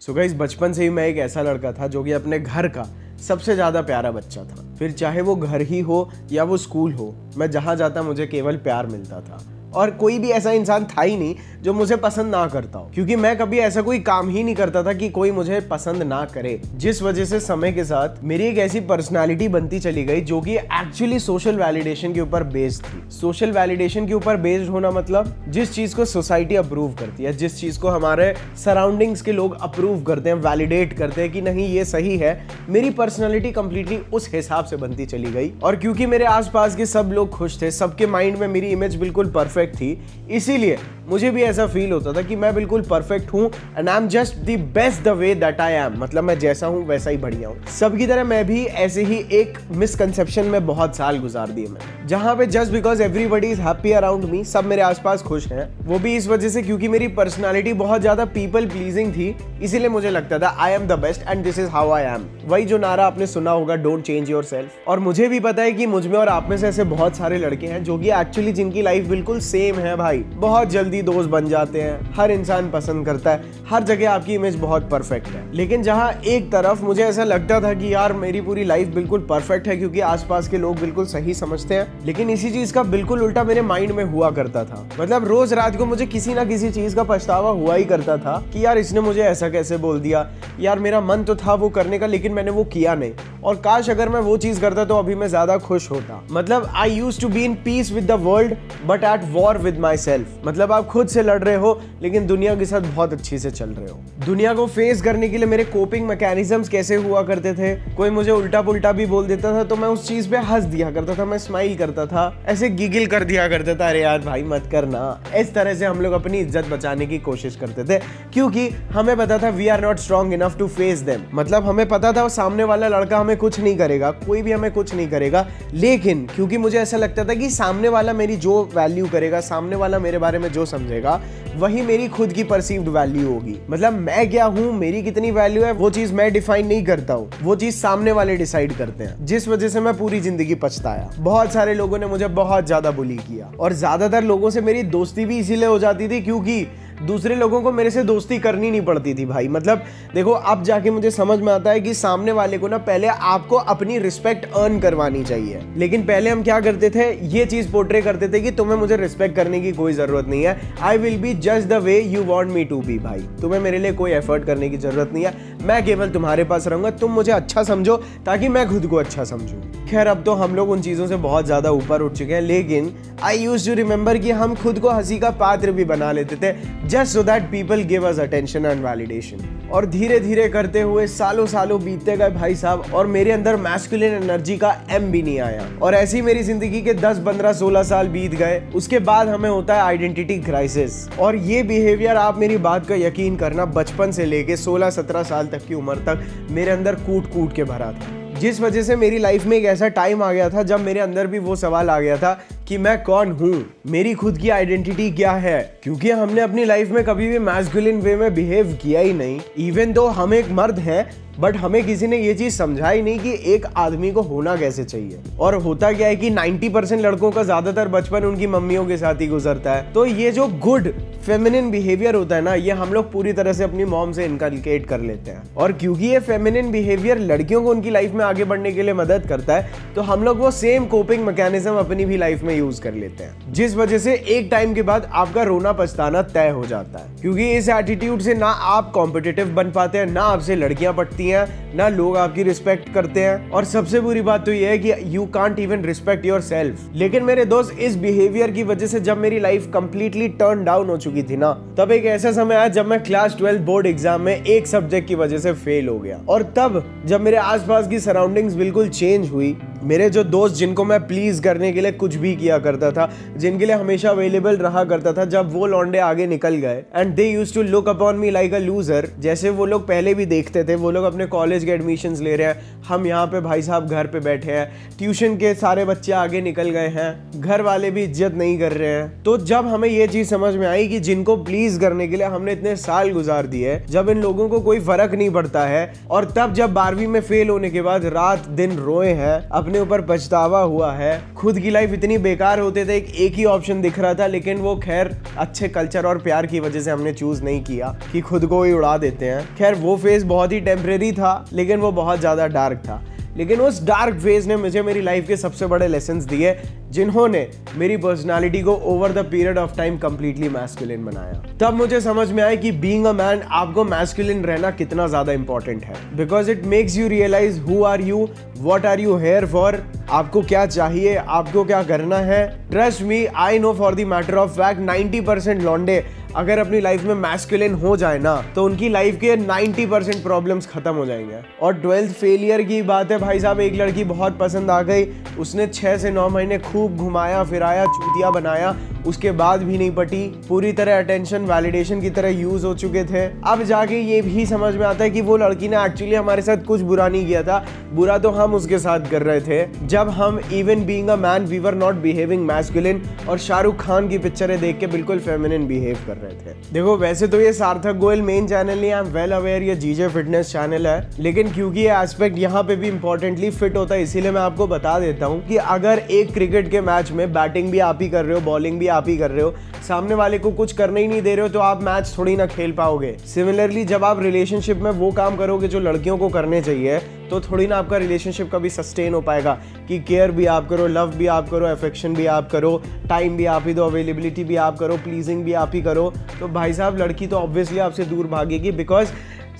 So guys, बचपन से ही मैं एक ऐसा लड़का था जो कि अपने घर का सबसे ज़्यादा प्यारा बच्चा था। फिर चाहे वो घर ही हो या वो स्कूल हो, मैं जहाँ जाता मुझे केवल प्यार मिलता था और कोई भी ऐसा इंसान था ही नहीं जो मुझे पसंद ना करता हो, क्योंकि मैं कभी ऐसा कोई काम ही नहीं करता था कि कोई मुझे पसंद ना करे। जिस वजह से समय के साथ मेरी एक ऐसी पर्सनालिटी बनती चली गई जो कि एक्चुअली सोशल वैलिडेशन के ऊपर बेस्ड थी। सोशल वैलिडेशन के ऊपर बेस्ड होना मतलब जिस चीज को सोसाइटी अप्रूव करती है, जिस चीज को हमारे सराउंडिंग्स के लोग अप्रूव करते हैं, वैलिडेट करते हैं कि नहीं ये सही है, मेरी पर्सनालिटी कंप्लीटली उस हिसाब से बनती चली गई। और क्योंकि मेरे आसपास के सब लोग खुश थे, सबके माइंड में मेरी इमेज बिल्कुल परफेक्ट थी, इसीलिए मुझे भी ऐसा फील होता था कि मैं बिल्कुल परफेक्ट हूं and I am just the best the way that I am. मतलब मैं जैसा हूं वैसा ही बढ़िया हूं। सबकी तरह मैं भी ऐसे ही एक मिसकंसेप्शन में बहुत साल गुजार दिए मैंने, जहां पे just because everybody is happy around me, सब मेरे आसपास खुश हैं, वो भी इस वजह से क्योंकि मेरी पर्सनालिटी बहुत ज्यादा पीपल प्लीजिंग थी, इसीलिए मुझे लगता था I am the best and this is how I am. वही जो नारा आपने सुना होगा, डोंट चेंज योर सेल्फ। और मुझे भी पता है कि मुझ में और आप में से ऐसे बहुत सारे लड़के हैं जो कि एक्चुअली जिनकी लाइफ बिल्कुल सेम है भाई, बहुत जल्दी दोस्त बन जाते हैं, हर इंसान पसंद करता है, हर जगह आपकी इमेज बहुत परफेक्ट है। लेकिन जहां एक तरफ मुझे ऐसा लगता था कि यार मेरी पूरी लाइफ बिल्कुल परफेक्ट है क्योंकि आसपास के लोग बिल्कुल सही समझते हैं, लेकिन इसी चीज का बिल्कुल उल्टा मेरे माइंड में हुआ करता था। मतलब रोज रात को मुझे किसी ना किसी चीज का पछतावा हुआ ही करता था कि यार इसने मुझे ऐसा कैसे बोल दिया, यार मेरा मन तो था वो करने का लेकिन मैंने वो किया नहीं, और काश अगर मैं वो चीज करता तो अभी मैं ज्यादा खुश होता। मतलब I used to be in peace with the world but at war with myself. मतलब आप खुद से लड़ रहे हो लेकिन दुनिया के साथ बहुत अच्छी से चल रहे हो। दुनिया को फेस करने के लिए मेरे कोपिंग मैकेनिज्म्स कैसे हुआ करते थे, कोई मुझे उल्टा पुल्टा भी बोल देता था तो मैं उस चीज पे हंस दिया करता था, मैं स्माइल करता था, ऐसे गिगिल कर दिया करता था, अरे यार भाई मत करना। इस तरह से हम लोग अपनी इज्जत बचाने की कोशिश करते थे क्योंकि हमें पता था we are not strong enough to face them. मतलब हमें पता था वो सामने वाला लड़का हमें कुछ नहीं करेगा, कोई भी हमें कुछ नहीं करेगा, लेकिन क्योंकि मुझे ऐसा लगता था कि सामने वाला मेरी जो वैल्यू करेगा, सामने वाला मेरे बारे में जो समझेगा, वही मेरी खुद की परसीव्ड वैल्यू होगी। मतलब मैं क्या हूं, मेरी कितनी वैल्यू है, वो चीज मैं डिफाइन नहीं करता हूं, वो चीज सामने वाले डिसाइड करते हैं, जिस वजह से मैं पूरी जिंदगी पछताया। बहुत सारे लोगों ने मुझे बहुत ज्यादा बुली किया और ज्यादातर लोगों से मेरी दोस्ती भी इसीलिए हो जाती थी क्योंकि दूसरे लोगों को मेरे से दोस्ती करनी नहीं पड़ती थी भाई। मतलब देखो, अब जाके मुझे समझ में आता है कि सामने वाले को ना पहले आपको अपनी रिस्पेक्ट अर्न करवानी चाहिए, लेकिन पहले हम क्या करते थे, ये चीज पोर्ट्रे करते थे कि तुम्हें मुझे रिस्पेक्ट करने की कोई जरूरत नहीं है, I will be just the way you want me to be. भाई तुम्हें मेरे लिए कोई एफर्ट करने की जरूरत नहीं है, मैं केवल तुम्हारे पास रहूंगा, तुम मुझे अच्छा समझो ताकि मैं खुद को अच्छा समझूं। खैर अब तो हम लोग उन चीजों से बहुत ज्यादा ऊपर उठ चुके हैं, लेकिन आई यूज्ड टू रिमेंबर कि हम खुद को हंसी का पात्र भी बना लेते थे just so that people give us attention and validation। और धीरे धीरे करते हुए सालों सालों बीतते गए भाई साहब, और मेरे अंदर मैस्कुलिन एनर्जी का एम भी नहीं आया, और ऐसी मेरी जिंदगी के 10, 15, 16 साल बीत गए। उसके बाद हमें होता है आइडेंटिटी क्राइसिस, और ये बिहेवियर, आप मेरी बात का यकीन करना, बचपन से लेके 16, 17 साल तक की उम्र तक मेरे अंदर कूट कूट के भरा था, जिस वजह से मेरी लाइफ में एक ऐसा टाइम आ गया था जब मेरे अंदर भी वो सवाल आ गया था कि मैं कौन हूँ, मेरी खुद की आइडेंटिटी क्या है। क्योंकि हमने अपनी लाइफ में कभी भी मैस्कुलिन वे में बिहेव किया ही नहीं, इवन दो हम एक मर्द हैं, बट हमें किसी ने ये चीज समझाई नहीं कि एक आदमी को होना कैसे चाहिए। और होता क्या है कि 90% लड़कों का ज्यादातर बचपन उनकी मम्मियों के साथ ही गुजरता है, तो ये जो गुड फेमिनिन बिहेवियर होता है ना, ये हम लोग पूरी तरह से अपनी मॉम से इनकलकेट कर लेते हैं। और क्योंकि ये फेमिनिन बिहेवियर लड़कियों को उनकी लाइफ में आगे बढ़ने के लिए मदद करता है, तो हम लोग वो सेम कोपिंग मैकेनिज्म अपनी भी लाइफ में यूज कर लेते हैं, जिस वजह से एक टाइम के बाद आपका रोना पछताना तय हो जाता है। क्योंकि इस एटीट्यूड से ना आप कॉम्पिटिटिव बन पाते हैं, ना आपसे लड़कियां पटती हैं, ना लोग आपकी रिस्पेक्ट करते हैं, और सबसे बुरी बात तो ये है कि you can't even respect your self. लेकिन मेरे दोस्त, इस बिहेवियर की वजह से जब मेरी लाइफ कंप्लीटली टर्न डाउन हो चुकी थी ना, तब एक ऐसा समय आया जब मैं क्लास 12 बोर्ड एग्जाम में एक सब्जेक्ट की वजह से फेल हो गया। और तब जब मेरे आसपास की सराउंडिंग्स बिल्कुल चेंज हुई, मेरे जो दोस्त जिनको मैं प्लीज करने के लिए कुछ भी किया करता था, जिनके लिए हमेशा अवेलेबल रहा करता था, जब वो लौंडे आगे निकल गए and they used to look upon me like a loser, जैसे वो लोग पहले भी देखते थे, वो लोग अपने कॉलेज के एडमिशंस ले रहे हैं, हम यहाँ पे भाई साहब घर पे बैठे हैं, ट्यूशन के सारे बच्चे आगे निकल गए हैं, घर वाले भी इज्जत नहीं कर रहे हैं। तो जब हमें ये चीज समझ में आई कि जिनको प्लीज करने के लिए हमने इतने साल गुजार दिए, जब इन लोगों को कोई फर्क नहीं पड़ता है, और तब जब 12वीं में फेल होने के बाद रात दिन रोए हैं अपने ऊपर पछतावा हुआ है। खुद की लाइफ इतनी बेकार होते थे, एक ही ऑप्शन दिख रहा था, लेकिन वो खैर अच्छे कल्चर और प्यार की वजह से हमने चूज नहीं किया कि खुद को ही उड़ा देते हैं। खैर वो फेज बहुत ही टेम्परेरी था, लेकिन वो बहुत ज्यादा डार्क था। लेकिन उस डार्क फेज ने मुझे मेरी लाइफ के सबसे बड़े लेसन्स दिए, जिन्होंने मेरी पर्सनालिटी को over the period of time completely masculine बनाया। तब मुझे समझ में आया कि बीइंग अ मैन आपको मैस्कुलिन रहना कितना ज्यादा इंपॉर्टेंट है, because it makes you realise who are you, what are you here for, आपको क्या चाहिए, आपको क्या करना है। Trust me, I know for the matter of fact 90% लौंडे अगर अपनी लाइफ में मैस्कुलिन हो जाए ना, तो उनकी लाइफ के 90% प्रॉब्लम्स खत्म हो जाएंगे। और 12th फेलियर की बात है भाई साहब, एक लड़की बहुत पसंद आ गई, उसने 6 से 9 महीने खूब घुमाया फिराया, चूतिया बनाया, उसके बाद भी नहीं पटी, पूरी तरह अटेंशन वैलिडेशन की तरह यूज हो चुके थे। अब जाके ये भी समझ में आता है कि वो लड़की ने एक्चुअली हमारे साथ कुछ बुरा नहीं किया था, बुरा तो हम उसके साथ कर रहे थे, जब हम even being a man we were not behaving masculine, और शाहरुख खान की पिक्चरें देख के बिल्कुल फेमिनिन बिहेव कर रहे थे। देखो वैसे तो ये सार्थक गोयल मेन चैनल नहीं, आई एम वेल अवेयर ये जीजे फिटनेस चैनल है, लेकिन क्योंकि ये एस्पेक्ट यहाँ पे भी इंपॉर्टेंटली फिट होता है, इसीलिए मैं आपको बता देता हूँ कि अगर एक क्रिकेट के मैच में बैटिंग भी आप ही कर रहे हो, बॉलिंग भी आप ही कर रहे हो, सामने वाले को कुछ करने ही नहीं दे रहे हो, तो आप मैच थोड़ी ना खेल पाओगे। सिमिलरली जब आप रिलेशनशिप में वो काम करोगे जो लड़कियों को करने चाहिए, तो थोड़ी ना आपका रिलेशनशिप कभी सस्टेन हो पाएगा कि केयर भी आप करो, लव भी आप करो, अफेक्शन भी आप करो, टाइम भी आप ही दो, अवेलेबिलिटी भी आप करो, प्लीजिंग भी आप ही करो। तो भाई साहब लड़की तो ऑब्वियसली आपसे दूर भागेगी, because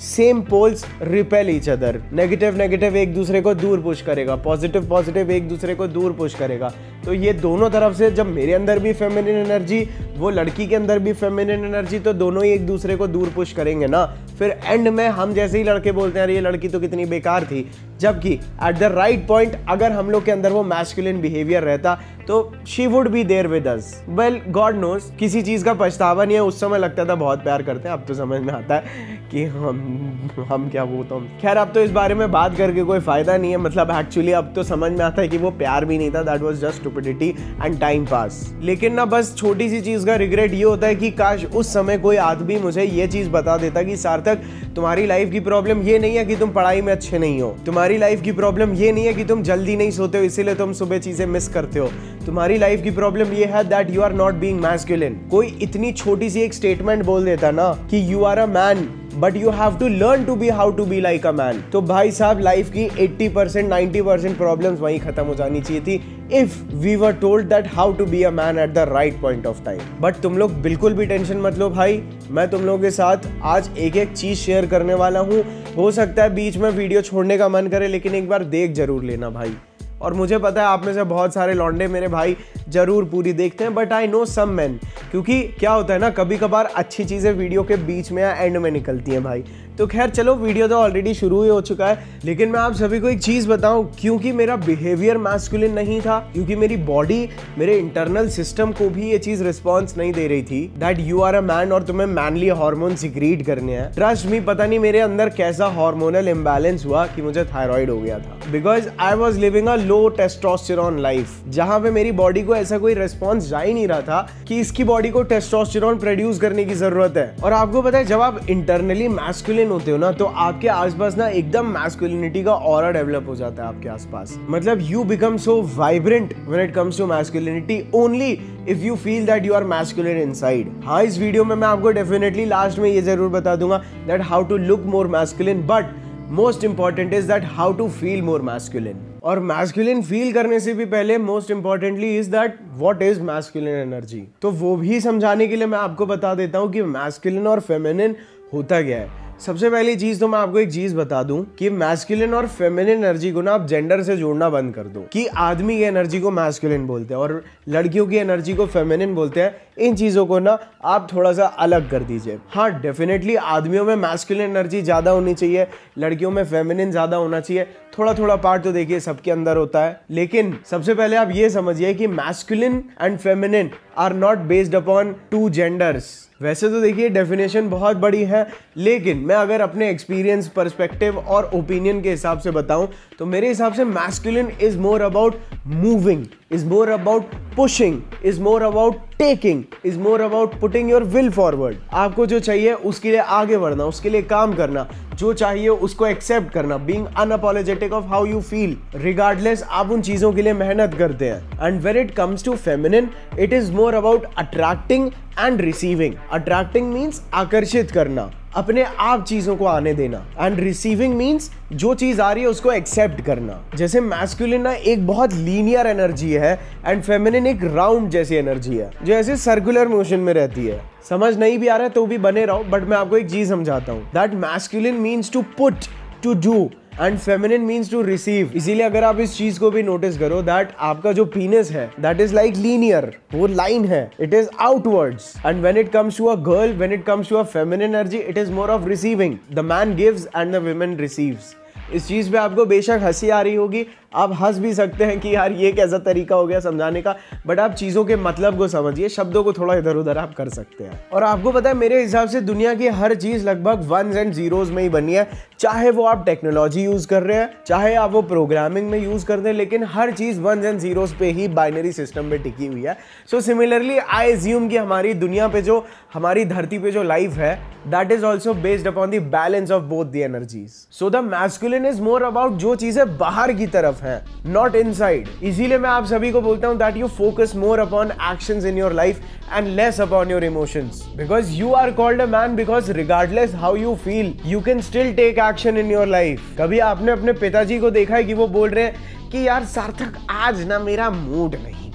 same poles repel each other. Negative negative एक दूसरे को दूर पुश करेगा, पॉजिटिव पॉजिटिव एक दूसरे को दूर पुश करेगा। तो ये दोनों तरफ से, जब मेरे अंदर भी फेमिनिन एनर्जी, वो लड़की के अंदर भी फेमिनिन एनर्जी, तो दोनों ही एक दूसरे को दूर पुश करेंगे ना। फिर एंड में हम जैसे ही लड़के बोलते हैं अरे ये लड़की तो कितनी बेकार थी, जबकि एट द राइट पॉइंट अगर हम लोग के अंदर वो मैस्कुलिन बिहेवियर रहता तो she would be there with us. Well God knows, किसी चीज का पछतावा नहीं है। उस समय लगता था बहुत प्यार करते हैं, अब तो समझ में आता है कि हम क्या वो तो खैर अब तो इस बारे में बात करके कोई फायदा नहीं है। मतलब एक्चुअली अब तो समझ में आता है कि वो प्यार भी नहीं था, that was just stupidity and time pass. लेकिन ना बस छोटी सी चीज का रिग्रेट ये होता है कि काश उस समय कोई आदमी मुझे ये चीज बता देता कि सार्थक तुम्हारी लाइफ की प्रॉब्लम ये नहीं है कि तुम पढ़ाई में अच्छे नहीं हो, तुम्हारी लाइफ की प्रॉब्लम ये नहीं है कि तुम जल्दी नहीं सोते हो इसीलिए तुम सुबह चीजें मिस करते हो, तुम्हारी लाइफ की प्रॉब्लम ये है that you are not being masculine. कोई इतनी छोटी सी एक स्टेटमेंट बोल देता ना कि you are a man but you have to learn to be how to be like a man, तो भाई साहब लाइफ की 80% 90% प्रॉब्लम्स वहीं खत्म हो जानी चाहिए थी if we were told that how to be a man at the right point of time. But तुम लोग बिल्कुल भी टेंशन मत लो भाई, मैं तुम लोगों के साथ आज एक एक चीज शेयर करने वाला हूँ। हो सकता है बीच में वीडियो छोड़ने का मन करे, लेकिन एक बार देख जरूर लेना भाई। और मुझे पता है आप में से बहुत सारे लौंडे मेरे भाई जरूर पूरी देखते हैं, but I know some man, क्योंकि क्या होता है ना कभी कभार अच्छी चीजें वीडियो के बीच में या एंड में निकलती हैं भाई। तो खैर चलो, वीडियो तो ऑलरेडी शुरू ही हो चुका है, लेकिन मैं आप सभी को एक चीज बताऊं, क्योंकि मेरा बिहेवियर मैस्कुलिन नहीं था, क्योंकि मेरी बॉडी मेरे इंटरनल सिस्टम को भी ये चीज रिस्पॉन्स नहीं दे रही थी that you are a man और तुम्हें मैनली हार्मोन सिक्रीट करने हैं। ट्रस्ट मी, पता नहीं मेरे अंदर कैसा हार्मोनल इम्बैलेंस हुआ कि मुझे थायराइड हो गया था, because I was living a low testosterone life, जहां पे मेरी बॉडी को ऐसा कोई रिस्पॉन्स जा ही नहीं रहा था कि इसकी बॉडी को टेस्टोस्टेरोन प्रोड्यूस करने की जरूरत है। और आपको पता है जब आप इंटरनली मैस्कुलिन होते हो ना, तो आपके आसपास ना एकदम मैस्कुलिनिटी का ऑरा डेवलप हो जाता है आपके आसपास। मतलब you become so vibrant when it comes to masculinity only if you feel that you are masculine inside. हाँ, इस वीडियो में मैं आपको डेफिनेटली लास्ट में ये जरूर बता दूंगा that how to look more masculine, but most important is that how to feel more masculine. और मैस्कुलिन फील करने से भी पहले most importantly is that what is masculine energy. तो वो भी समझाने के लिए मैं आपको बता देता हूँ कि मैस्कुलिन और फेमिनिन होता क्या है। सबसे पहली चीज तो मैं आपको एक चीज बता दूं कि मैस्कुलिन और फेमिनिन एनर्जी को ना आप जेंडर से जोड़ना बंद कर दो कि आदमी की एनर्जी को मैस्कुलिन बोलते हैं और लड़कियों की एनर्जी को फेमिनिन बोलते हैं। इन चीजों को ना आप थोड़ा सा अलग कर दीजिए। हाँ, डेफिनेटली आदमियों में मैस्कुलिन एनर्जी ज्यादा होनी चाहिए, लड़कियों में फेमिनिन ज्यादा होना चाहिए। थोड़ा थोड़ा पार्ट तो देखिए सबके अंदर होता है, लेकिन सबसे पहले आप ये समझिए कि masculine and feminine are not based upon to genders. वैसे तो देखिए डेफिनेशन बहुत बड़ी है, लेकिन मैं अगर अपने एक्सपीरियंस, पर्सपेक्टिव और ओपिनियन के हिसाब से बताऊं तो मेरे हिसाब से masculine is more about moving, is more about pushing, is more about taking, is more about putting your will forward. आपको जो चाहिए उसके लिए आगे बढ़ना, उसके लिए काम करना, जो चाहिए उसको एक्सेप्ट करना, being unapologetic of how you feel, regardless आप उन चीजों के लिए मेहनत करते हैं। And when it comes to feminine, it is more about attracting and receiving. Attracting means आकर्षित करना, अपने आप चीजों को आने देना, एंड रिसीविंग मीन्स जो चीज आ रही है उसको एक्सेप्ट करना। जैसे मैस्कुलिन ना एक बहुत लीनियर एनर्जी है एंड फेमिनिन एक राउंड जैसी एनर्जी है जो ऐसे सर्कुलर मोशन में रहती है। समझ नहीं भी आ रहा है तो भी बने रहो, बट मैं आपको एक चीज समझाता हूँ। That masculine means to put, to do, and feminine means to receive. इसीलिए अगर आप इस चीज को भी नोटिस करो, दैट आपका जो पीनस है दैट इज लाइक लीनियर, वो लाइन है, it is outwards. And when it comes to a girl, when it comes to a feminine energy, it is more of receiving. The man gives and the woman receives. इस चीज पे आपको बेशक हंसी आ रही होगी, आप हंस भी सकते हैं कि यार ये कैसा तरीका हो गया समझाने का, बट आप चीजों के मतलब को समझिए, शब्दों को थोड़ा इधर उधर आप कर सकते हैं। और आपको पता है मेरे हिसाब से दुनिया की हर चीज लगभग वंस एंड जीरोस में ही बनी है, चाहे वो आप टेक्नोलॉजी यूज कर रहे हैं, चाहे आप वो प्रोग्रामिंग में यूज करते हैं, लेकिन हर चीज वंस एंड जीरोस पे ही बाइनरी सिस्टम में टिकी हुई है। सो सिमिलरली आई एज्यूम कि हमारी दुनिया पे जो, हमारी धरती पे जो लाइफ है, that is also based upon the balance of both the energies. So the masculine is more about जो चीजें बाहर की तरफ है, नॉट इनसाइड। इसीलिए मैं आप सभी को बोलता हूं that you focus more upon actions in your life and less upon your emotions, because you are called a man, because regardless how you feel you can still take action in your life. कभी आपने अपने पिताजी को देखा है कि वो बोल रहे हैं कि यार सार्थक आज ना मेरा मूड नहीं,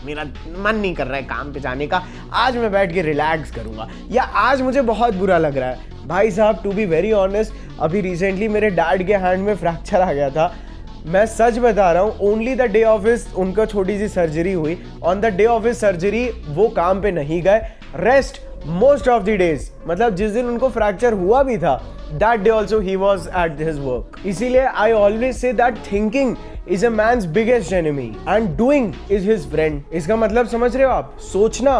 मेरा मन नहीं कर रहा है काम पे जाने का, आज मैं बैठ के रिलैक्स करूंगा, या आज मुझे बहुत बुरा लग रहा है। भाई साहब, टू बी वेरी ऑनेस्ट, अभी रिसेंटली मेरे डैड के हैंड में फ्रैक्चर आ गया था। मैं सच बता रहा हूँ, only the day of his, उनका छोटी सी सर्जरी हुई, on the day of his surgery वो काम पे नहीं गए, rest most of the days, मतलब जिस दिन उनको फ्रैक्चर हुआ भी था, that day also he was at his work. इसीलिए I always say that thinking is a man's biggest enemy and doing is his friend. इसका मतलब समझ रहे हो आप? सोचना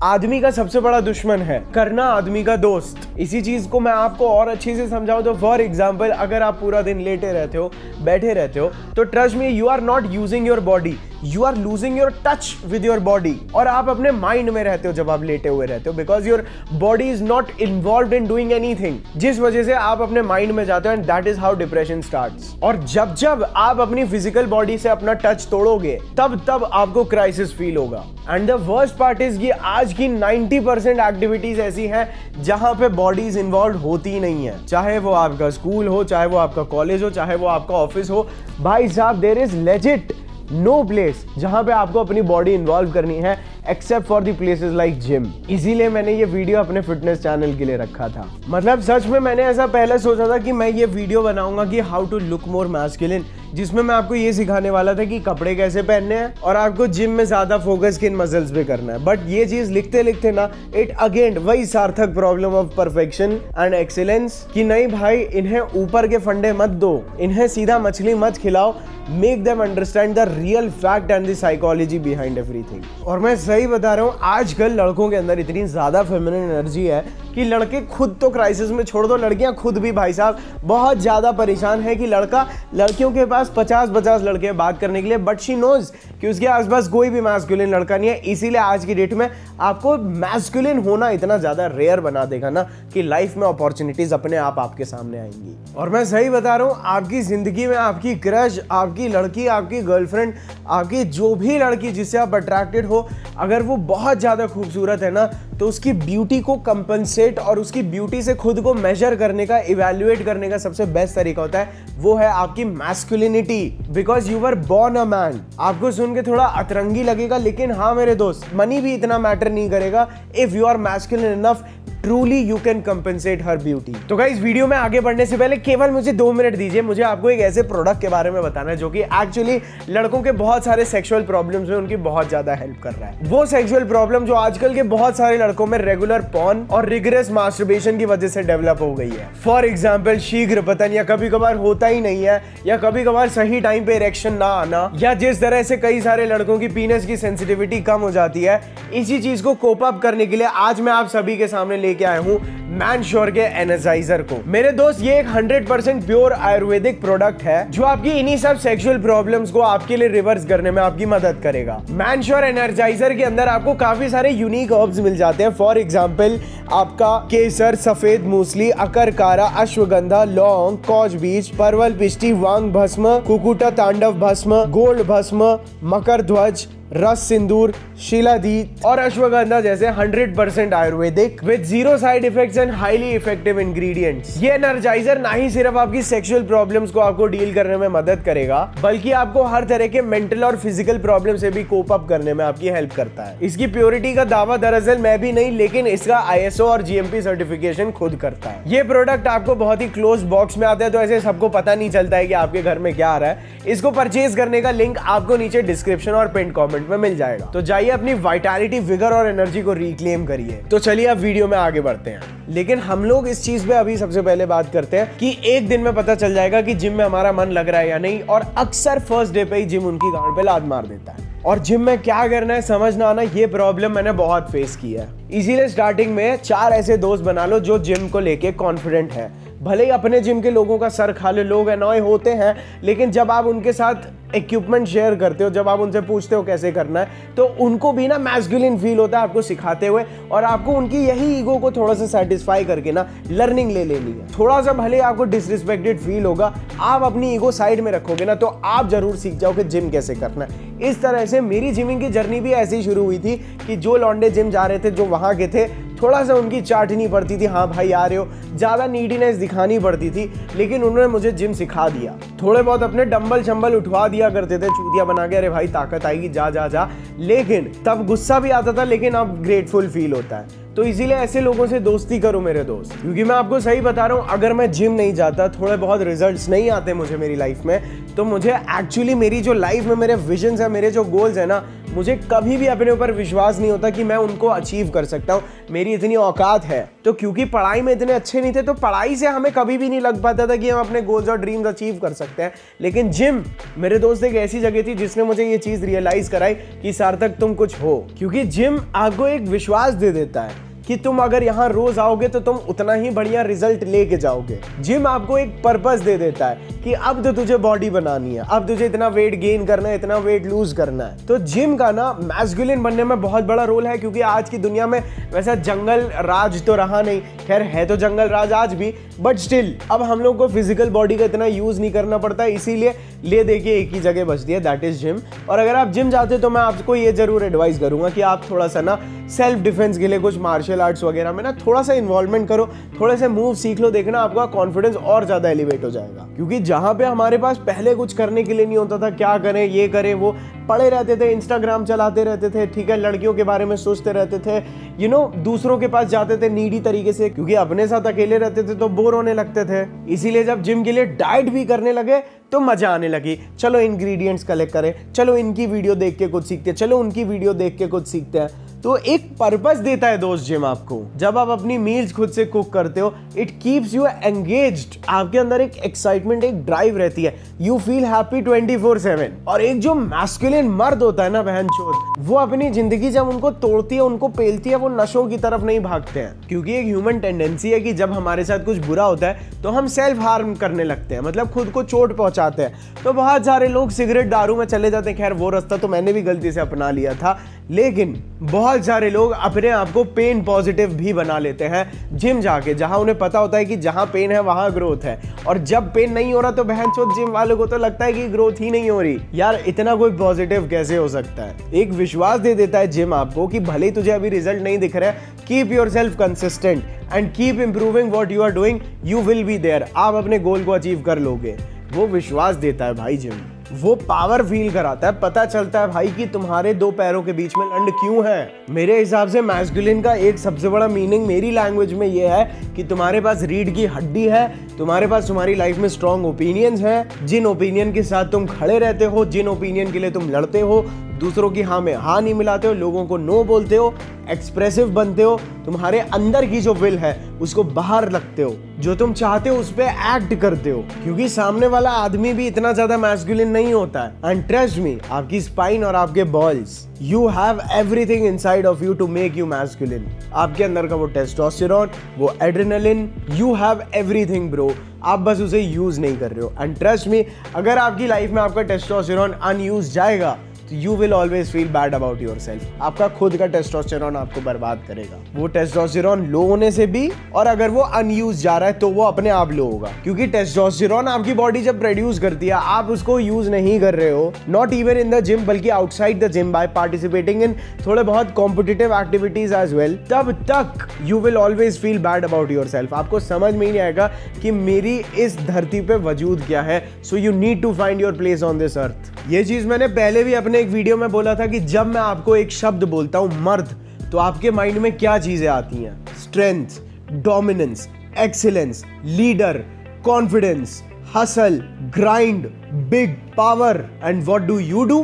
आदमी का सबसे बड़ा दुश्मन है, करना आदमी का दोस्त। इसी चीज को मैं आपको और अच्छे से समझाऊं तो फॉर एग्जाम्पल, अगर आप पूरा दिन लेटे रहते हो, बैठे रहते हो, तो trust me, you are not using your body, you are losing your touch with your body. और आप अपने माइंड में रहते हो जब आप लेटे हुए रहते हो, because your body is not involved in doing anything, जिस वजह से आप अपने माइंड में जाते हो, and that is how depression starts. और जब जब आप अपनी फिजिकल बॉडी से अपना टच तोड़ोगे, तब तब आपको क्राइसिस फील होगा। And the worst part is कि आज की 90% एक्टिविटीज ऐसी हैं जहां पे बॉडीज इन्वॉल्व होती नहीं है, चाहे वो आपका स्कूल हो, चाहे वो आपका कॉलेज हो, चाहे वो आपका ऑफिस हो। भाई साहब, there is legit no place जहां पे आपको अपनी बॉडी इन्वॉल्व करनी है except for the places like gym. इसीलिए मैंने ये वीडियो अपने फिटनेस चैनल के लिए रखा था। मतलब सच में मैंने ऐसा पहले सोचा था कि मैं ये वीडियो बनाऊंगा कि how to look more masculine, जिसमें मैं आपको ये सिखाने वाला था कि कपड़े कैसे पहनने हैं और आपको जिम में ज्यादा फोकस किन मसल्स पे करना है। बट ये चीज लिखते लिखते ना, इट अगेन वही सार्थक problem of perfection and excellence, कि नहीं भाई, इन्हें ऊपर के फंडे मत दो, इन्हें सीधा मछली मत खिलाओ, make them understand the real fact and the psychology behind everything. और मैं सही बता रहा हूँ, आजकल लड़कों के अंदर इतनी ज्यादा फेमिनिन एनर्जी है कि लड़के खुद तो क्राइसिस में, छोड़ दो, लड़कियां खुद भी भाई साहब बहुत ज्यादा परेशान है कि लड़कियों के पास 50 लड़के बात करने के लिए, बट शी नोज कि उसके आसपास कोई भी मैस्कुलिन लड़का नहीं है। इसीलिए आज की डेट में आपको मैस्कुलिन होना इतना ज्यादा रेयर बना देगा ना कि लाइफ में अपॉर्चुनिटीज अपने आप आपके सामने आएंगी। और मैं सही बता रहा हूँ, आपकी जिंदगी में आपकी क्रश, आपकी लड़की, आपकी गर्लफ्रेंड, आपकी जो भी लड़की जिससे आप अट्रैक्टेड हो, अगर वो बहुत ज्यादा खूबसूरत है ना, तो उसकी ब्यूटी को कंपनसेट और उसकी ब्यूटी से खुद को मेजर करने का, इवैल्यूएट करने का सबसे बेस्ट तरीका होता है, वो है आपकी masculinity, because you were born a man. आपको सुन के थोड़ा अतरंगी लगेगा, लेकिन हाँ मेरे दोस्त, मनी भी इतना मैटर नहीं करेगा if you are masculine enough, truly you can compensate her beauty. तो गाइस, वीडियो में आगे बढ़ने से पहले केवल मुझे 2 मिनट दीजिए, मुझे आपको एक ऐसे प्रोडक्ट के बारे में बताना है जो कि एक्चुअली लड़कों के बहुत सारे सेक्सुअल प्रॉब्लम्स में उनकी बहुत ज्यादा हेल्प कर रहा है। वो सेक्सुअल प्रॉब्लम जो आजकल के बहुत सारे लड़कों में रेगुलर पॉर्न और रिगरस मास्टरबेशन की वजह से डेवलप हो गई है। फॉर एग्जाम्पल, शीघ्र पतन, या कभी कभार होता ही नहीं है, या कभी कभार सही टाइम पे इरेक्शन ना आना, या जिस तरह से कई सारे लड़कों की पीनस की सेंसिटिविटी कम हो जाती है। इसी चीज को कोप अप करने के लिए आज मैं आप सभी के सामने लेके लेके आया हूँ मैनश्योर के एनर्जाइजर को। मेरे दोस्त ये एक 100% प्योर आयुर्वेदिक प्रोडक्ट है जो आपकी इन्हीं सब सेक्सुअल प्रॉब्लम्स को आपके लिए रिवर्स करने में आपकी मदद करेगा। मैनश्योर एनर्जाइजर के अंदर आपको काफी सारे यूनिक हर्ब्स मिल जाते हैं। फॉर एग्जाम्पल आपका केसर, सफेद मूसली, अकरकारा, अश्वगंधा, लौंग, कौज बीज, परवल पिष्टी, वांग भस्म, कुकुटा तांडव भस्म, गोल्ड भस्म, मकर ध्वज, रस सिंदूर, शिलाजीत और अश्वगंधा जैसे 100% Ayurvedic with zero side effects and highly effective ingredients. ये एनर्जाइजर ना ही सिर्फ आपकी सेक्सुअल प्रॉब्लम्स को आपको डील करने में मदद करेगा, बल्कि आपको हर तरह के मेंटल और फिजिकल प्रॉब्लम से भी कोप अप करने में आपकी हेल्प करता है। इसकी प्योरिटी का दावा दरअसल मैं भी नहीं, लेकिन इसका ISO और GMP सर्टिफिकेशन खुद करता है। ये प्रोडक्ट आपको बहुत ही क्लोज बॉक्स में आता है, तो ऐसे सबको पता नहीं चलता है कि आपके घर में क्या आ रहा है। इसको परचेज करने का लिंक आपको नीचे डिस्क्रिप्शन और पिन कमेंट में मिल जाएगा, तो जाइए अपनी वाइटैलिटी, विगर और एनर्जी को रिक्लेम करिए। तो चलिए अब वीडियो में आगे बढ़ते हैं। लेकिन हम लोग इस चीज पे अभी सबसे पहले बात करते हैं कि एक दिन में पता चल जाएगा कि जिम में हमारा मन लग रहा है या नहीं, और अक्सर फर्स्ट डे पे ही जिम उनकी गांड पे लात मार देता है। और जिम में क्या करना है समझ ना आना, ये प्रॉब्लम मैंने बहुत फेस की है। इसीलिए स्टार्टिंग में 4 ऐसे दोस्त बना लो जो जिम को लेके कॉन्फिडेंट है। भले ही अपने जिम के लोगों का सर खा ले, लोग अनॉय होते हैं, लेकिन जब आप उनके साथ इक्विपमेंट शेयर करते हो, जब आप उनसे पूछते हो कैसे करना है, तो उनको भी ना मैस्कुलिन फील होता है आपको सिखाते हुए, और आपको उनकी यही ईगो को थोड़ा सा सेटिस्फाई करके ना लर्निंग ले लेनी है। थोड़ा सा भले आपको डिसरिस्पेक्टेड फील होगा, आप अपनी ईगो साइड में रखोगे ना, तो आप जरूर सीख जाओगे जिम कैसे करना है। इस तरह से मेरी जिमिंग की जर्नी भी ऐसी ही शुरू हुई थी कि जो लौंडे जिम जा रहे थे, जो वहां के थे, थोड़ा सा उनकी चाटनी पड़ती थी, हाँ भाई आ रहे हो, ज्यादा नीडीनेस दिखानी पड़ती थी, लेकिन उन्होंने मुझे जिम सिखा दिया। थोड़े बहुत अपने डंबल शंबल उठवा दिया करते थे, चूतिया बना के, अरे भाई ताकत आएगी, जा जा जा, लेकिन तब गुस्सा भी आता था, लेकिन अब ग्रेटफुल फील होता है। तो इसीलिए ऐसे लोगों से दोस्ती करो मेरे दोस्त, क्योंकि मैं आपको सही बता रहा हूँ, अगर मैं जिम नहीं जाता, थोड़े बहुत रिजल्ट्स नहीं आते मुझे मेरी लाइफ में, तो मुझे एक्चुअली मेरी जो लाइफ में मेरे विजन्स है, मेरे जो गोल्स है ना, मुझे कभी भी अपने ऊपर विश्वास नहीं होता कि मैं उनको अचीव कर सकता हूँ, मेरी इतनी औकात है। तो क्योंकि पढ़ाई में इतने अच्छे नहीं थे, तो पढ़ाई से हमें कभी भी नहीं लग पाता था कि हम अपने गोल्स और ड्रीम्स अचीव कर सकते हैं। लेकिन जिम मेरे दोस्त एक ऐसी जगह थी जिसने मुझे ये चीज रियलाइज कराई कि सार्थक तुम कुछ हो, क्योंकि जिम आपको एक विश्वास दे देता है कि तुम अगर यहाँ रोज आओगे तो तुम उतना ही बढ़िया रिजल्ट लेके जाओगे। जिम आपको एक पर्पस दे देता है कि अब तो तुझे बॉडी बनानी है, अब तुझे इतना वेट गेन करना है, इतना वेट लूज करना है। तो जिम का ना मैस्कुलिन बनने में बहुत बड़ा रोल है, क्योंकि आज की दुनिया में वैसा जंगल राज तो रहा नहीं, खैर है तो जंगल राज आज भी, बट स्टिल अब हम लोग को फिजिकल बॉडी का इतना यूज नहीं करना पड़ता, इसीलिए ले देखिए एक ही जगह बचती है, दैट इज जिम। और अगर आप जिम जाते हो तो मैं आपको ये जरूर एडवाइस करूंगा कि आप थोड़ा सा ना सेल्फ डिफेंस के लिए कुछ मार्शल आर्ट्स वगैरह में ना थोड़ा सा इन्वॉल्वमेंट करो, थोड़े से मूव सीख लो, देखना आपका कॉन्फिडेंस और ज्यादा एलिवेट हो जाएगा। क्योंकि जहां पे हमारे पास पहले कुछ करने के लिए नहीं होता था, क्या करें ये करें वो, पड़े रहते थे, इंस्टाग्राम चलाते रहते थे, ठीक है, लड़कियों के बारे में सोचते रहते थे, दूसरों के पास जाते थे नीडी तरीके से, क्योंकि अपने साथ अकेले रहते थे तो बोर होने लगते थे। इसीलिए जब जिम के लिए डाइट भी करने लगे तो मजा आने लगी, चलो इंग्रेडिएंट्स कलेक्ट करें, चलो इनकी वीडियो देख के कुछ सीखते हैं, चलो उनकी वीडियो देख के कुछ सीखते हैं। तो एक पर्पस देता है दोस्त जिम आपको। जब आप अपनी मील्स खुद से कुक करते हो, इट कीप्स यू एंगेज्ड, आपके अंदर एक एक्साइटमेंट, एक ड्राइव रहती है, यू फील हैप्पी 24/7। और एक जो मैस्कुलिन मर्द होता है ना बहनचोद, वो अपनी जिंदगी जब उनको तोड़ती है, उनको पेलती है, वो नशों की तरफ नहीं भागते हैं, क्योंकि एक ह्यूमन टेंडेंसी है कि जब हमारे साथ कुछ बुरा होता है तो हम सेल्फ हार्म करने लगते हैं, मतलब खुद को चोट पहुंचाते हैं। तो बहुत सारे लोग सिगरेट दारू में चले जाते हैं, खैर वो रास्ता तो मैंने भी गलती से अपना लिया था, लेकिन बहुत सारे लोग अपने आप को पेन पॉजिटिव भी बना लेते हैं जिम जाके, जहां उन्हें पता होता है कि जहां पेन है वहां ग्रोथ है, और जब पेन नहीं हो रहा तो बहनचोद जिम वालों को तो लगता है कि ग्रोथ ही नहीं हो रही। यार इतना कोई पॉजिटिव कैसे हो सकता है? एक विश्वास दे देता है जिम आपको कि भले तुझे अभी रिजल्ट नहीं दिख रहा है, keep yourself consistent and keep improving what you are doing, you will be there, आप अपने गोल को अचीव कर लोगे। वो विश्वास देता है भाई जिम, वो पावर फील कराता है, पता चलता है भाई कि तुम्हारे दो पैरों के बीच में लंड क्यों है। मेरे हिसाब से मैस्कुलिन का एक सबसे बड़ा मीनिंग मेरी लैंग्वेज में ये है कि तुम्हारे पास रीढ़ की हड्डी है, तुम्हारे पास तुम्हारी लाइफ में स्ट्रॉन्ग ओपिनियंस हैं, जिन ओपिनियन के साथ तुम खड़े रहते हो, जिन ओपिनियन के लिए तुम लड़ते हो, दूसरों की हाँ में हाँ नहीं मिलाते हो, लोगों को नो बोलते हो, एक्सप्रेसिव बनते हो, तुम्हारे अंदर की जो विल है उसको बाहर रखते हो, जो तुम चाहते हो उस पे एक्ट करते हो, क्योंकि सामने वाला आदमी भी इतना ज्यादा मैस्कुलिन नहीं होता है। एंड ट्रस्ट मी, आपकी स्पाइन और आपके balls, you have everything inside of you to make you masculine. आपके अंदर का वो टेस्टोस्टेरोन, वो adrenaline, you have everything bro, आप बस उसे यूज नहीं कर रहे हो। एंड ट्रस्ट मी, अगर आपकी लाइफ में आपका टेस्टोस्टेरोन अनयूज जाएगा तो you will always feel bad about your self. आपका खुद का टेस्टोस्टेरोन आपको बर्बाद करेगा। वो टेस्टोस्टेरोन लो होने से भी, और अगर वो अनयूज जा रहा है तो वो अपने आप लो होगा, क्योंकि टेस्टोस्टेरोन आपकी बॉडी जब प्रोड्यूस करती है, आप उसको यूज नहीं कर रहे हो, not even in the gym, बल्कि outside the gym by participating in थोड़े बहुत कॉम्पिटिटिव एक्टिविटीज एज वेल, तब तक you will always feel bad about yourself. आपको समझ में ही नहीं आएगा कि मेरी इस धरती पे वजूद क्या है। So you need to find your place on this earth. ये चीज मैंने पहले भी अपने एक वीडियो में बोला था कि जब मैं आपको एक शब्द बोलता हूं मर्द, तो आपके माइंड में क्या चीजें आती हैं? Strength, dominance, excellence, leader, confidence, hustle, grind, big, power. And what do you do?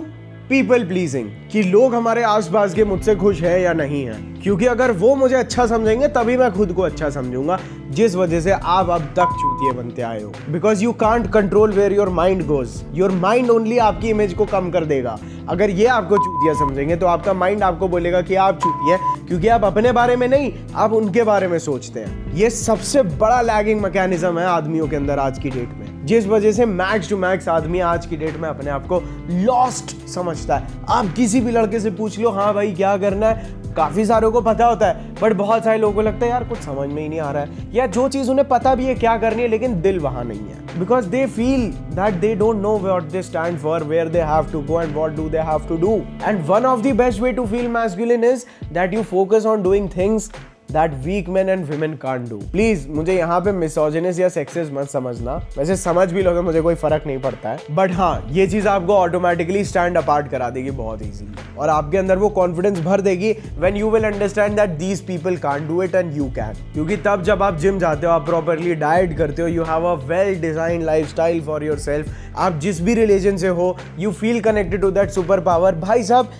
People pleasing, कि लोग हमारे आसपास के मुझसे खुश है या नहीं है, क्योंकि अगर वो मुझे अच्छा समझेंगे तभी मैं खुद को अच्छा समझूंगा, जिस वजह से आप अब तक चूतिए बनते आए हो। Because you can't control where your mind goes, your mind only आपकी इमेज को कम कर देगा। अगर ये आपको चूतिया समझेंगे तो आपका माइंड आपको बोलेगा कि आप चूतिए, क्योंकि आप अपने बारे में नहीं, आप उनके बारे में सोचते हैं। ये सबसे बड़ा लैगिंग मैकेनिज्म है आदमियों के अंदर आज की डेट में, जिस वजह से मैक्स टू मैक्स आदमी आज की डेट में अपने आप को लॉस्ट समझता है। आप किसी भी लड़के से पूछ लो, हाँ भाई क्या करना है, काफी सारों को पता होता है, बट बहुत सारे लोगों को लगता है यार कुछ समझ में ही नहीं आ रहा है, या जो चीज उन्हें पता भी है क्या करनी है लेकिन दिल वहां नहीं है, because they feel that they don't know what they stand for, where they have to go and what do they have to do. And one of the best way to feel masculine is that you focus on doing things that weak men and women can't do। Please मुझे यहाँ पे misogynist या sexist मत समझना, वैसे समझ भी लोगे मुझे कोई फर्क नहीं पड़ता है, बट हाँ ये चीज आपको ऑटोमेटिकली स्टैंड अपार्ट करा देगी बहुत इजीली, और आपके अंदर वो कॉन्फिडेंस भर देगी when you will understand that these people can't do it and you can. क्योंकि तब जब आप जिम जाते हो, आप प्रॉपरली डाइट करते हो, you have a well design lifestyle for yourself, आप जिस भी रिलीजन से हो, you feel connected to that super power. भाई साहब,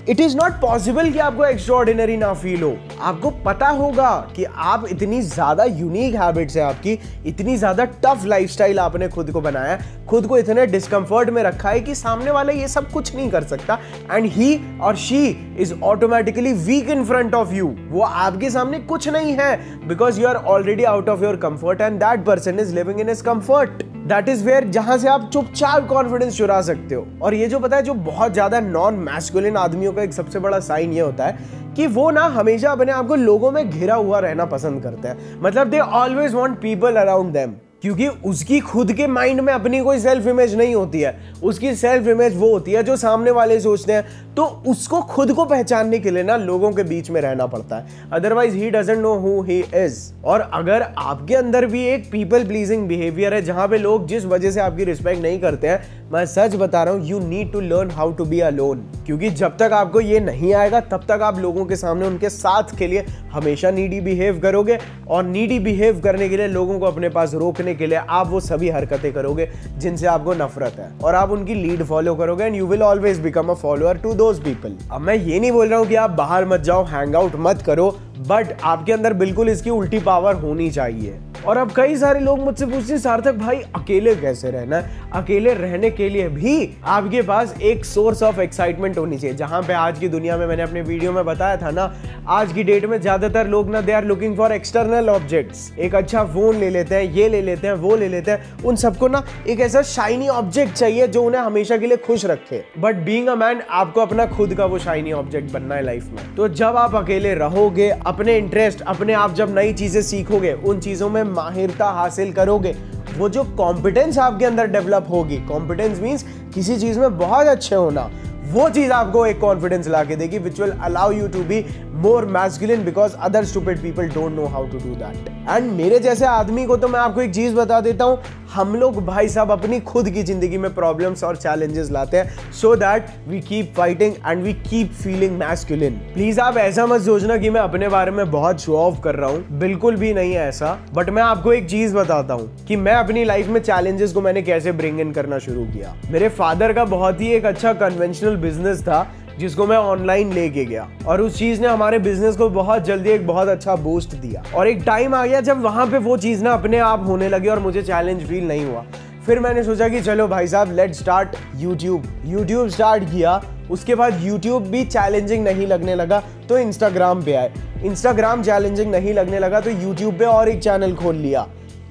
इट इज नॉट पॉसिबल कि आपको एक्स्ट्राऑर्डिनरी ना फील हो। आपको पता होगा कि आप इतनी ज्यादा यूनिक हैबिट्स है आपकी, इतनी ज्यादा टफ लाइफस्टाइल आपने खुद को बनाया है, खुद को इतने डिस्कंफर्ट में रखा है कि सामने वाला ये सब कुछ नहीं कर सकता, एंड ही और she is automatically weak in front of you. वो आपके सामने कुछ नहीं है, because you are already out of your comfort and that person is living in his comfort. That is where, जहां से आप चुपचाप कॉन्फिडेंस चुरा सकते हो। और ये जो पता है, जो बहुत ज्यादा नॉन मैस्कुलिन आदमियों का एक सबसे बड़ा साइन ये होता है कि वो ना हमेशा अपने आप को लोगों में घिरा हुआ रहना पसंद करते हैं। मतलब they always want people around them, क्योंकि उसकी खुद के माइंड में अपनी कोई सेल्फ इमेज नहीं होती है। उसकी सेल्फ इमेज वो होती है जो सामने वाले सोचते हैं, तो उसको खुद को पहचानने के लिए ना लोगों के बीच में रहना पड़ता है, otherwise he doesn't know who he is. और अगर आपके अंदर भी एक पीपल प्लीजिंग बिहेवियर है, जहां पे लोग जिस वजह से आपकी रिस्पेक्ट नहीं करते हैं, मैं सच बता रहा हूं, you need to learn how to be alone. क्योंकि जब तक आपको ये नहीं आएगा तब तक आप लोगों के सामने उनके साथ के लिए हमेशा नीडी बिहेव करोगे, और नीडी बिहेव करने के लिए, लोगों को अपने पास रोकने के लिए आप वो सभी हरकतें करोगे जिनसे आपको नफरत है, और आप उनकी लीड फॉलो करोगे, and you will always become a follower to those people. अब मैं ये नहीं बोल रहा हूं कि आप बाहर मत जाओ, हैंग आउट मत करो, बट आपके अंदर बिल्कुल इसकी उल्टी पावर होनी चाहिए। और अब कई सारे लोग मुझसे पूछते हैं, सार्थक भाई अकेले कैसे रहना है? अकेले रहने के लिए भी आपके पास एक सोर्स ऑफ एक्साइटमेंट होनी चाहिए। जहां पे आज की दुनिया में, मैंने अपने वीडियो में बताया था ना, आज की डेट में ज्यादातर लोग ना, they are looking for external objects. एक अच्छा फोन ले लेते हैं, ये ले लेते हैं, वो ले लेते हैं, उन सबको ना एक ऐसा शाइनी ऑब्जेक्ट चाहिए जो उन्हें हमेशा के लिए खुश रखे। बट बीइंग अ मैन, आपको अपना खुद का वो शाइनी ऑब्जेक्ट बनना है लाइफ में। तो जब आप अकेले रहोगे, अपने इंटरेस्ट, अपने आप जब नई चीजें सीखोगे, उन चीजों में माहिरता हासिल करोगे, वो जो कॉम्पिटेंस आपके अंदर डेवलप होगी, कॉम्पिटेंस मींस किसी चीज में बहुत अच्छे होना, वो चीज आपको एक कॉन्फिडेंस ला के देगी, which will allow you to be more masculine, because other stupid people don't know how to do that. And मेरे जैसे आदमी को तो मैं आपको एक चीज बता देता हूं, हम लोग भाई साहब अपनी खुद की जिंदगी में प्रॉब्लम्स और चैलेंजेस लाते हैं, so that we keep fighting and we keep feeling masculine. Please आप ऐसा मत सोचना कि मैं अपने बारे में बहुत शो ऑफ कर रहा हूं, बिल्कुल भी नहीं है ऐसा। बट मैं आपको एक चीज बताता हूं कि मैं अपनी लाइफ में चैलेंजेस को मैंने कैसे ब्रिंग इन करना शुरू किया। मेरे फादर का बहुत ही एक अच्छा कन्वेंशनल बिजनेस था, जिसको मैं ऑनलाइन लेके गया, और उस चीज ने हमारे बिजनेस को बहुत जल्दी एक बहुत अच्छा बूस्ट दिया। और एक टाइम आ गया जब वहां पे वो चीज ना अपने आप होने लगी और मुझे चैलेंज फील नहीं हुआ। फिर मैंने सोचा कि चलो भाई साहब लेट्स स्टार्ट यूट्यूब स्टार्ट किया। उसके बाद यूट्यूब भी चैलेंजिंग नहीं लगने लगा तो इंस्टाग्राम पे आए। इंस्टाग्राम चैलेंजिंग नहीं लगने लगा तो यूट्यूब पे और एक चैनल खोल लिया,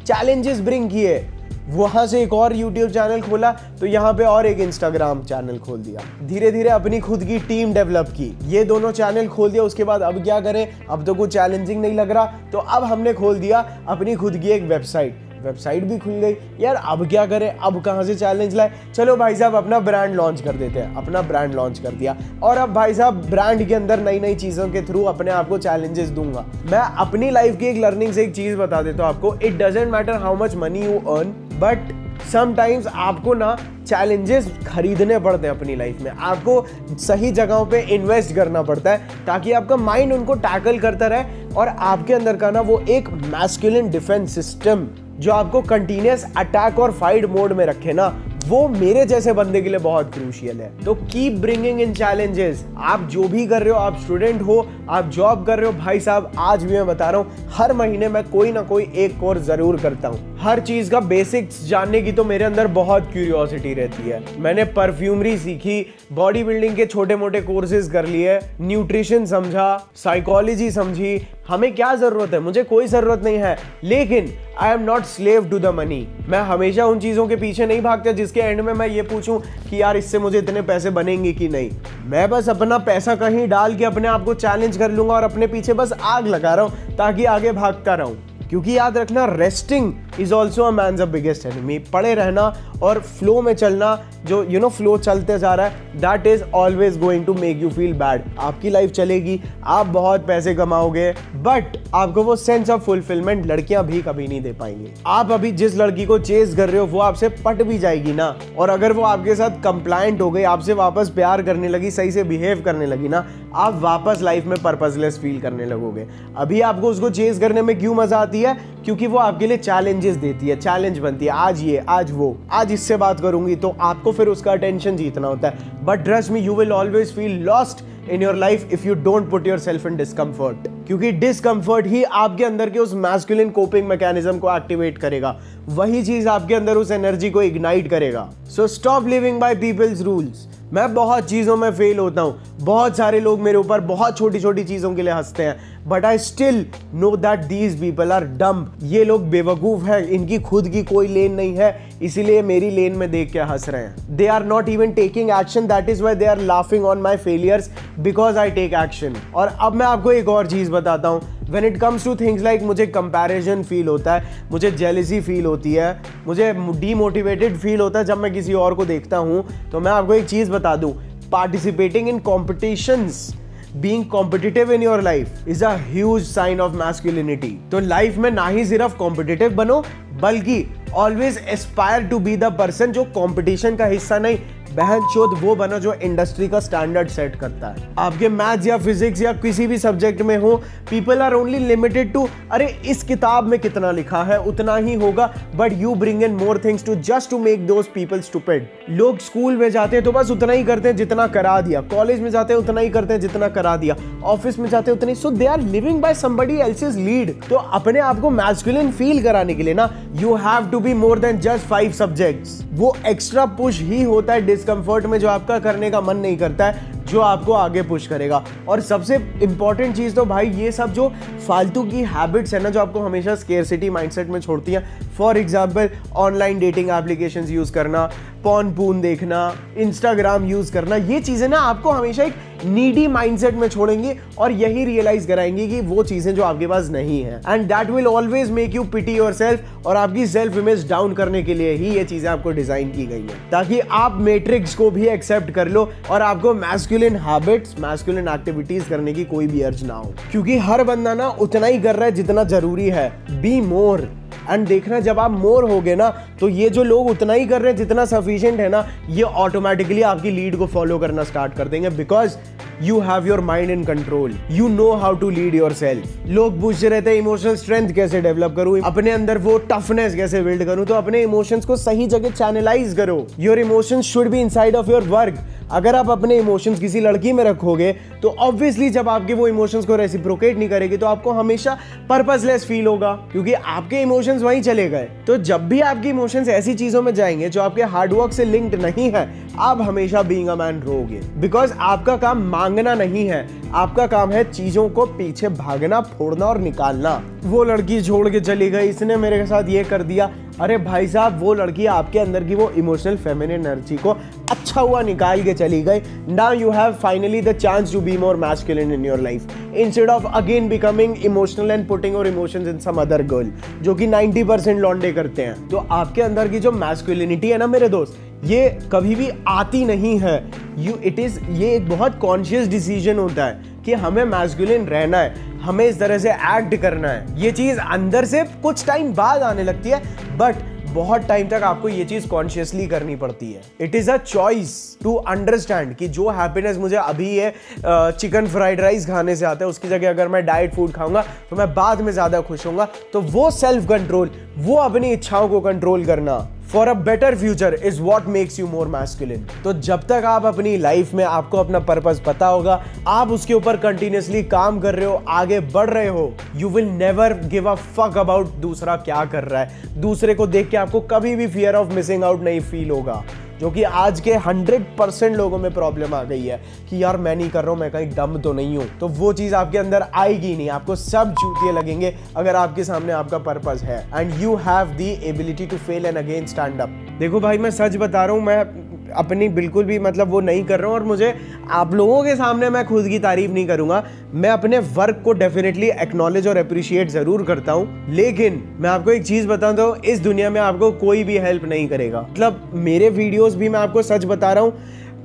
चैलेंजेस ब्रिंग किए। वहां से एक और यूट्यूब चैनल खोला तो यहाँ पे और एक इंस्टाग्राम चैनल खोल दिया। धीरे धीरे अपनी खुद की टीम डेवलप की, ये दोनों चैनल खोल दिया। उसके बाद अब क्या करें, अब तो कुछ चैलेंजिंग नहीं लग रहा, तो अब हमने खोल दिया अपनी खुद की एक वेबसाइट भी खुल गई। यार अब क्या करें, अब कहाँ से चैलेंज लाए, चलो भाई साहब अपना ब्रांड लॉन्च कर देते हैं। अपना ब्रांड लॉन्च कर दिया और अब भाई साहब ब्रांड के अंदर नई नई चीज़ों के थ्रू अपने आप को चैलेंजेस दूंगा। मैं अपनी लाइफ की एक लर्निंग से एक चीज़ बता देता हूँ आपको, it doesn't matter how much money you earn, but sometimes आपको ना चैलेंजेस खरीदने पड़ते हैं अपनी लाइफ में। आपको सही जगहों पे इन्वेस्ट करना पड़ता है ताकि आपका माइंड उनको टैकल करता रहे और आपके अंदर का ना वो एक मैस्कुलिन डिफेंस सिस्टम जो आपको कंटिन्यूअस अटैक और फाइट मोड में रखे ना, वो मेरे जैसे बंदे के लिए बहुत क्रूशियल है। तो कीप ब्रिंगिंग इन चैलेंजेस। आप जो भी कर रहे हो, आप स्टूडेंट हो, आप जॉब कर रहे हो, भाई साहब आज भी मैं बता रहा हूँ हर महीने मैं कोई ना कोई एक कोर्स जरूर करता हूँ। हर चीज का बेसिक्स जानने की तो मेरे अंदर बहुत क्यूरियोसिटी रहती है। मैंने परफ्यूमरी सीखी, बॉडी बिल्डिंग के छोटे मोटे कोर्सेज कर लिए, न्यूट्रिशन समझा, साइकोलॉजी समझी। हमें क्या जरूरत है, मुझे कोई जरूरत नहीं है, लेकिन I am not slave to the money. मैं हमेशा उन चीजों के पीछे नहीं भागता जिसके एंड में मैं ये पूछूं कि यार इससे मुझे इतने पैसे बनेंगे कि नहीं। मैं बस अपना पैसा कहीं डाल के अपने आप को चैलेंज कर लूंगा और अपने पीछे बस आग लगा रहा हूं ताकि आगे भागता रहूं। क्योंकि याद रखना, resting is also a man's biggest enemy. पड़े रहना और फ्लो में चलना, जो फ्लो चलते जा रहा है, that is always going to make you feel bad. आपकी लाइफ चलेगी, आप बहुत पैसे कमाओगे, बट आपको वो सेंस ऑफ फुलफिलमेंट लड़कियां भी कभी नहीं दे पाएंगी। आप अभी जिस लड़की को चेज कर रहे हो वो आपसे पट भी जाएगी ना, और अगर वो आपके साथ कंप्लायंट हो गई, आपसे वापस प्यार करने लगी, सही से बिहेव करने लगी ना, आप वापस लाइफ में पर्पसलेस फील करने लगोगे। अभी आपको उसको चेज करने में क्यों मजा आती है? क्योंकि वो आपके लिए चैलेंजेस देती है, चैलेंज बनती है, आज ये, आज वो, आज इससे बात करूंगी, तो आपको फिर उसका अटेंशन जीतना होता है। But trust me, you will always feel lost in your life if you don't put yourself in discomfort, क्योंकि डिस्कम्फर्ट ही आपके अंदर के उस मैस्कुलिन कोपिंग मैकेनिज्म को एक्टिवेट करेगा, वही चीज आपके अंदर उस एनर्जी को इग्नाइट करेगा। So stop living by people's rules. मैं बहुत चीजों में फेल होता हूँ, बहुत सारे लोग मेरे ऊपर बहुत छोटी छोटी चीजों के लिए हंसते हैं, but I still know that these people are dumb. ये लोग बेवकूफ हैं, इनकी खुद की कोई लेन नहीं है, इसीलिए मेरी लेन में देख के हंस रहे हैं। They are not even taking action, that is why they are laughing on my failures because I take action. और अब मैं आपको एक और चीज बताता हूँ, when it comes to things like मुझे कंपैरिजन फील होता है, मुझे जेलसी फील होती है, मुझे डीमोटिवेटेड फील होता है जब मैं किसी और को देखता हूँ, तो मैं आपको एक चीज बता दूं, participating in competitions, being competitive in your life is a huge sign of masculinity. तो लाइफ में ना ही सिर्फ कॉम्पिटिटिव बनो, बल्कि always aspire to be the person जो कॉम्पिटिशन का हिस्सा नहीं, बहन चोद वो बनो जो इंडस्ट्री का स्टैंडर्ड सेट करता है। आपके मैथ्स या फिजिक्स या किसी भी सब्जेक्ट में हो, people are only limited to, अरे इस किताब में कितना लिखा है उतना ही होगा, but you bring in more things to just to make those people stupid. लोग स्कूल में जाते हैं तो बस उतना ही करते हैं जितना करा दिया, कॉलेज में जाते हैं उतना ही करते हैं जितना करा दिया, ऑफिस में जाते हैं उतना ही, so they are living by somebody else's lead. तो अपने आप को मैस्कुलिन फील कराने के लिए ना, you have to be more than just 5 subjects. वो एक्स्ट्रा पुश ही होता है डिस्कम्फर्ट में जो आपका करने का मन नहीं करता है, जो आपको आगे पुश करेगा। और सबसे इंपॉर्टेंट चीज तो भाई ये सब जो फालतू की हैबिट्स है ना, जो आपको हमेशा स्केर्सिटी माइंडसेट में छोड़ती हैं, for example online dating applications use करना, पॉर्न पून देखना, इंस्टाग्राम यूज करना, ये चीजें ना आपको हमेशा एक नीडी माइंडसेट में छोड़ेंगी और यही रियलाइज कराएंगी कि वो चीजें जो आपके पास नहीं है, and that will always make you pity yourself. और आपकी सेल्फ इमेज डाउन करने के लिए ही ये चीजें आपको डिजाइन की गई है, ताकि आप मैट्रिक्स को भी एक्सेप्ट कर लो और आपको मैस्कुलिन हैबिट्स, मैस्कुलिन एक्टिविटीज करने की कोई भी अर्ज ना हो। क्योंकि हर बंदा ना उतना ही कर रहा है जितना जरूरी है। Be more. एंड देखना, जब आप मोर होगे ना, तो ये जो लोग उतना ही कर रहे हैं जितना सफिशिएंट है ना, ये ऑटोमेटिकली आपकी लीड को फॉलो करना स्टार्ट कर देंगे, because you have your mind in control, you know how to lead yourself. लोग पूछते रहते हैं इमोशनल स्ट्रेंथ कैसे डेवलप करूं, अपने अंदर वो टफनेस कैसे बिल्ड करूं, तो अपने इमोशंस को सही जगह चैनलाइज करो। Your emotions should be inside of your work. अगर आप अपने इमोशंस किसी लड़की में रखोगे तो ऑब्वियसली जब आपके वो इमोशंस को रेसिप्रोकेट नहीं करेगी तो आपको हमेशा पर्पसलेस फील होगा, क्योंकि आपके इमोशंस वहीं चले गए। तो जब भी आपके इमोशंस ऐसी चीजों में जाएंगे जो आपके हार्डवर्क से लिंक्ड नहीं है, आप हमेशा बीइंग अ मैन रहोगे। बिकॉज आपका काम मांगना नहीं है, आपका काम है चीजों को पीछे भागना, फोड़ना और निकालना। वो लड़की छोड़ के चली गई, इसने मेरे साथ ये कर दिया। अरे भाई साहब, वो लड़की आपके अंदर की वो इमोशनल फेमिनिन एनर्जी को अच्छा हुआ निकाल के चली गई। Now you have finally the chance to be more masculine in your life instead of again becoming emotional and putting your emotions in some other girl, जो कि 90% लौंडे करते हैं। तो आपके अंदर की जो मैस्कुलिनिटी है ना मेरे दोस्त, ये कभी भी आती नहीं है। ये एक बहुत कॉन्शियस डिसीजन होता है कि हमें मैस्कुलिन रहना है, हमें इस तरह से एक्ट करना है। ये चीज अंदर से कुछ टाइम बाद आने लगती है, बट बहुत टाइम तक आपको ये चीज कॉन्शियसली करनी पड़ती है। It is a choice to understand कि जो हैप्पीनेस मुझे अभी ये चिकन फ्राइड राइस खाने से आता है, उसकी जगह अगर मैं डाइट फूड खाऊंगा तो मैं बाद में ज्यादा खुश होऊंगा। तो वो सेल्फ कंट्रोल, वो अपनी इच्छाओं को कंट्रोल करना for a better future is what makes you more masculine. तो जब तक आप अपनी लाइफ में आपको अपना पर्पस पता होगा, आप उसके ऊपर कंटिन्यूसली काम कर रहे हो, आगे बढ़ रहे हो, you will never give a fuck about दूसरा क्या कर रहा है। दूसरे को देख के आपको कभी भी फियर ऑफ मिसिंग आउट नहीं फील होगा, जो कि आज के 100% लोगों में प्रॉब्लम आ गई है कि यार मैं नहीं कर रहा हूं, मैं कहीं डम तो नहीं हूं। तो वो चीज आपके अंदर आएगी नहीं, आपको सब चूतिए लगेंगे अगर आपके सामने आपका पर्पस है। And you have the ability to fail and again stand up. देखो भाई, मैं सच बता रहा हूं, मैं अपनी बिल्कुल भी मतलब वो नहीं कर रहा हूं, और मुझे आप लोगों के सामने मैं खुद की तारीफ नहीं करूंगा। मैं अपने वर्क को डेफिनेटली एक्नॉलेज और अप्रिशिएट जरूर करता हूं, लेकिन मैं आपको एक चीज बताता हूं, इस दुनिया में आपको कोई भी हेल्प नहीं करेगा। मतलब मेरे वीडियोस भी मैं आपको सच बता रहा हूं,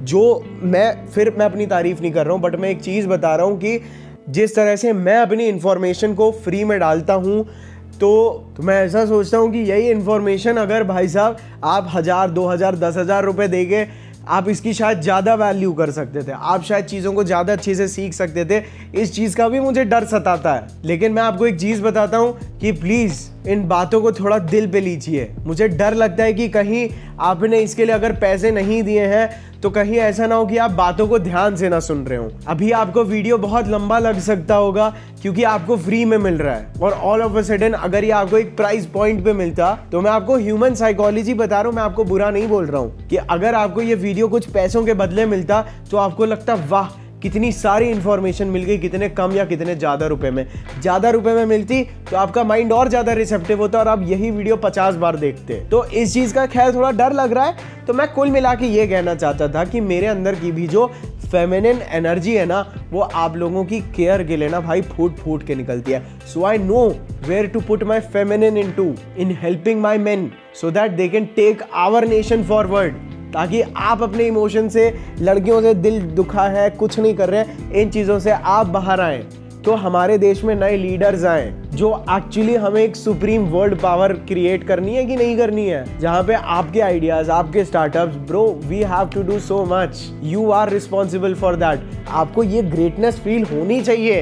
जो मैं अपनी तारीफ नहीं कर रहा हूं, बट मैं एक चीज बता रहा हूं कि जिस तरह से मैं अपनी इंफॉर्मेशन को फ्री में डालता हूं, तो मैं ऐसा सोचता हूँ कि यही इन्फॉर्मेशन अगर भाई साहब आप 1000, 2000, 10,000 रुपए देके आप इसकी शायद ज़्यादा वैल्यू कर सकते थे, आप शायद चीज़ों को ज़्यादा अच्छे से सीख सकते थे। इस चीज़ का भी मुझे डर सताता है, लेकिन मैं आपको एक चीज़ बताता हूँ कि प्लीज़ इन बातों को थोड़ा दिल पे लीजिए। मुझे डर लगता है कि कहीं आपने इसके लिए अगर पैसे नहीं दिए हैं तो कहीं ऐसा ना हो कि आप बातों को ध्यान से ना सुन रहे हो। अभी आपको वीडियो बहुत लंबा लग सकता होगा क्योंकि आपको फ्री में मिल रहा है, और ऑल ऑफ अ सडन अगर ये आपको एक प्राइस पॉइंट पे मिलता, तो मैं आपको ह्यूमन साइकोलॉजी बता रहा हूँ, मैं आपको बुरा नहीं बोल रहा हूँ, कि अगर आपको ये वीडियो कुछ पैसों के बदले मिलता तो आपको लगता वाह कितनी सारी इंफॉर्मेशन मिल गई, कितने कम या कितने ज़्यादा रुपए में। ज़्यादा रुपए में मिलती तो आपका माइंड और ज़्यादा रिसेप्टिव होता और आप यही वीडियो 50 बार देखते। तो इस चीज़ का खैर थोड़ा डर लग रहा है। तो मैं कुल मिला के ये कहना चाहता था कि मेरे अंदर की भी जो फेमिनिन एनर्जी है ना, वो आप लोगों की केयर के लिए ना भाई फूट फूट के निकलती है। So I know where to put my feminine in helping my men so that they can take our nation forward, ताकि आप अपने इमोशन से, लड़कियों से दिल दुखा है, कुछ नहीं कर रहे हैं, इन चीज़ों से आप बाहर आएँ, तो हमारे देश में नए लीडर्स आए जो एक्चुअली हमें एक सुप्रीम वर्ल्ड पावर क्रिएट करनी है कि नहीं करनी है, जहां पे आपके आइडियाज, आपके startups, bro we have to do so much, you are responsible for that. आपको ये ग्रेटनेस फील होनी चाहिए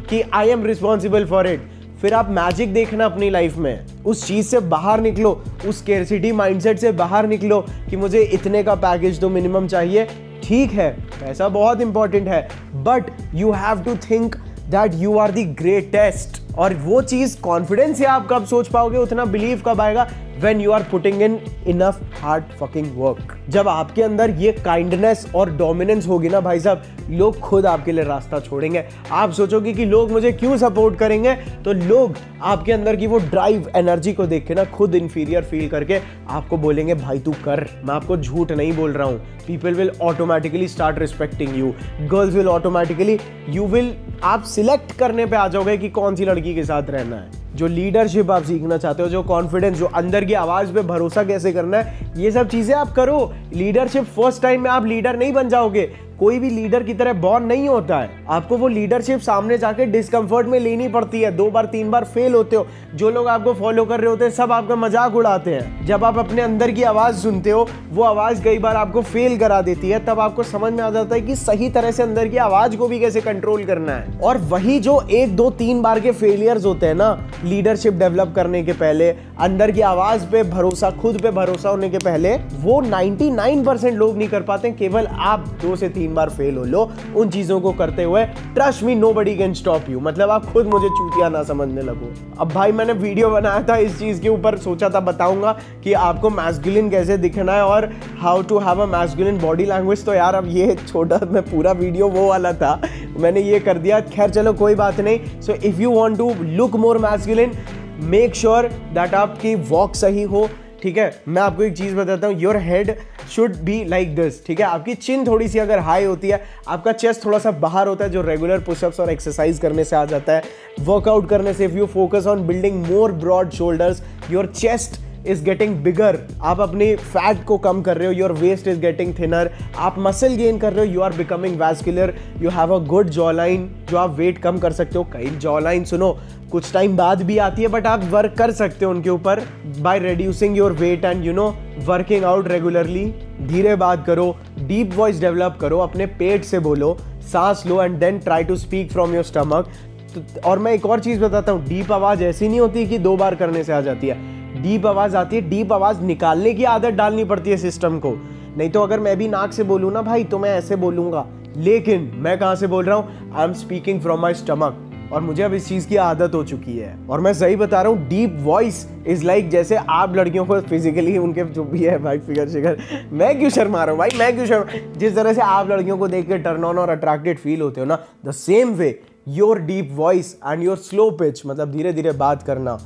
कि I am responsible for it. फिर आप मैजिक देखना अपनी लाइफ में, उस चीज से बाहर निकलो, उस स्केर्सिटी माइंडसेट से बाहर निकलो कि मुझे इतने का पैकेज तो मिनिमम चाहिए। ठीक है, पैसा बहुत इंपॉर्टेंट है, but you have to think that you are the greatest. और वो चीज कॉन्फिडेंस से आप कब सोच पाओगे, उतना बिलीव कब आएगा, when you are putting in enough hard fucking work। जब आपके अंदर ये काइंडनेस और डोमिनेंस होगी ना भाई साहब, लोग खुद आपके लिए रास्ता छोड़ेंगे। आप सोचोगे कि लोग मुझे क्यों सपोर्ट करेंगे, तो लोग आपके अंदर की वो ड्राइव एनर्जी को देख के ना खुद इंफीरियर फील करके आपको बोलेंगे भाई तू कर। मैं आपको झूठ नहीं बोल रहा हूँ। People will automatically start respecting you, girls will automatically, आप सिलेक्ट करने पे आ जाओगे कि कौन सी लड़की के साथ रहना है। जो लीडरशिप आप सीखना चाहते हो, जो कॉन्फिडेंस, जो अंदर की आवाज पे भरोसा कैसे करना है, ये सब चीजें आप करो। लीडरशिप फर्स्ट टाइम में आप लीडर नहीं बन जाओगे, कोई भी लीडर की तरह बॉर्न नहीं होता है। आपको वो लीडरशिप सामने जाके डिस्कम्फर्ट में लेनी पड़ती है। 2 बार 3 बार फेल होते हो, जो लोग आपको फॉलो कर रहे होते हैं सब आपका मजाक उड़ाते हैं। जब आप अपने अंदर की आवाज सुनते हो, वो आवाज कई बार आपको फेल करा देती है, तब आपको समझ में आ जाता है कि सही तरह से अंदर की आवाज को भी कैसे कंट्रोल करना है। और वही जो 1 2 3 बार के फेलियर्स होते हैं ना लीडरशिप डेवलप करने के पहले, अंदर की आवाज पे भरोसा, खुद पे भरोसा होने के पहले, वो 99% लोग नहीं कर पाते। केवल आप 2 से 3 बार फेल हो लो उन चीजों को करते हुए। Trust me, nobody can stop you. मतलब आप खुद मुझे चूतिया ना समझने लगो। अब भाई मैंने वीडियो बनाया था इस चीज के ऊपर, सोचा था बताऊंगा कि आपको मैस्कुलिन कैसे दिखना है और how to have a masculine body language. तो यार अब ये छोटा मैं पूरा वीडियो वो वाला था, मैंने ये कर दिया। खैर चलो कोई बात नहीं। So if you want to look more masculine, make sure that आपकी वॉक सही हो। ठीक है, मैं आपको एक चीज बताता हूँ, your head should be like this. ठीक है, आपकी चिन थोड़ी सी अगर हाई होती है, आपका चेस्ट थोड़ा सा बाहर होता है, जो रेगुलर पुशअप्स और एक्सरसाइज करने से आ जाता है, वर्कआउट करने से। If you focus on building more broad shoulders, your chest is getting bigger. आप अपनी फैट को कम कर रहे हो, your waist is getting thinner. आप मसल गेन कर रहे हो, you are becoming vascular, you have a good jaw line, जो आप वेट कम कर सकते हो। कई जॉ लाइन सुनो कुछ टाइम बाद भी आती है, बट आप वर्क कर सकते हो उनके ऊपर by reducing your weight and you know working out regularly. धीरे बात करो, डीप वॉइस डेवलप करो, अपने पेट से बोलो, सांस लो and then try to speak from your stomach. और मैं एक और चीज बताता हूँ, डीप आवाज ऐसी नहीं होती कि 2 बार करने से आ जाती है। डीप आवाज आती है, डीप आवाज निकालने की आदत डालनी पड़ती है सिस्टम को। नहीं तो अगर मैं भी नाक से बोलूँ ना भाई, तो मैं ऐसे बोलूंगा, लेकिन मैं कहाँ से बोल रहा हूँ? I am speaking from my stomach. और मुझे अब इस चीज की आदत हो चुकी है। और मैं सही बता रहा हूँ, डीप वॉइस इज लाइक जैसे आप लड़कियों को फिजिकली उनके जो भी है भाई फिगर शिगर, मैं क्यों शर्मा रहा हूँ भाई, मैं क्यों शर्मा, जिस तरह से आप लड़कियों को देख के टर्न ऑन और अट्रैक्टेड फील होते हो ना, the same way your deep voice and your slow pitch, मतलब धीरे धीरे बात करना,